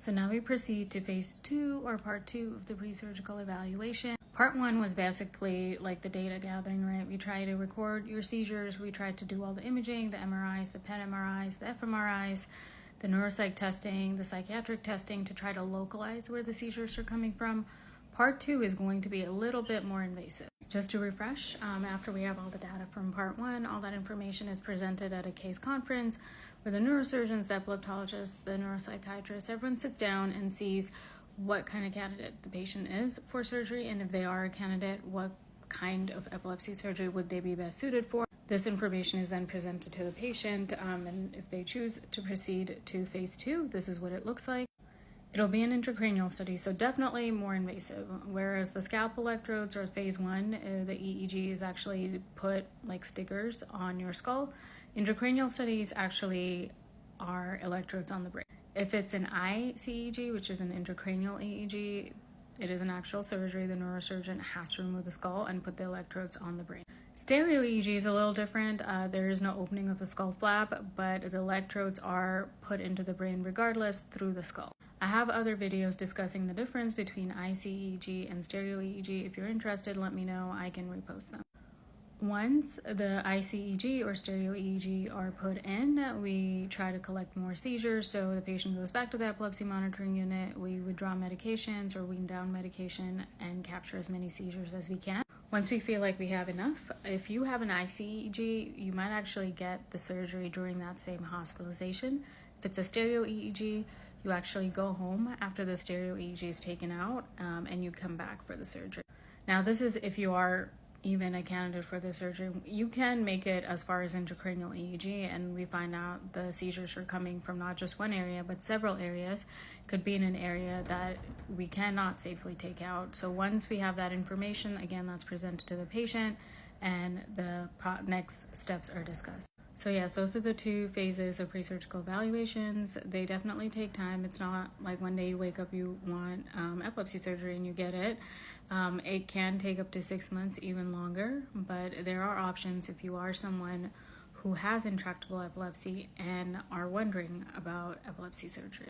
So now we proceed to phase 2 or part 2 of the pre-surgical evaluation. Part 1 was basically like the data gathering, right? We try to record your seizures. We tried to do all the imaging, the MRIs, the PET MRIs, the fMRIs, the neuropsych testing, the psychiatric testing to try to localize where the seizures are coming from. Part 2 is going to be a little bit more invasive. Just to refresh, after we have all the data from part 1, all that information is presented at a case conference where the neurosurgeons, the epileptologists, the neuropsychiatrists, everyone sits down and sees what kind of candidate the patient is for surgery, and if they are a candidate, what kind of epilepsy surgery would they be best suited for. This information is then presented to the patient, and if they choose to proceed to phase 2, this is what it looks like. It'll be an intracranial study, so definitely more invasive. Whereas the scalp electrodes or phase 1, the EEG is actually put like stickers on your skull. Intracranial studies actually are electrodes on the brain. If it's an ICEG, which is an intracranial EEG, it is an actual surgery. The neurosurgeon has to remove the skull and put the electrodes on the brain. Stereo EEG is a little different. There is no opening of the skull flap, but the electrodes are put into the brain regardless through the skull. I have other videos discussing the difference between ICEG and stereo EEG. If you're interested, let me know. I can repost them. Once the ICEG or stereo EEG are put in, we try to collect more seizures. So the patient goes back to the epilepsy monitoring unit. We withdraw medications or wean down medication and capture as many seizures as we can. Once we feel like we have enough, if you have an ICEG, you might actually get the surgery during that same hospitalization. If it's a stereo EEG, you actually go home after the stereo EEG is taken out, and you come back for the surgery. Now, this is if you are even a candidate for the surgery. You can make it as far as intracranial EEG, and we find out the seizures are coming from not just one area, but several areas. Could be in an area that we cannot safely take out. So once we have that information, again, that's presented to the patient, and the next steps are discussed. So yes, those are the 2 phases of pre-surgical evaluations. They definitely take time. It's not like one day you wake up, you want epilepsy surgery and you get it. It can take up to 6 months, even longer, but there are options if you are someone who has intractable epilepsy and are wondering about epilepsy surgery.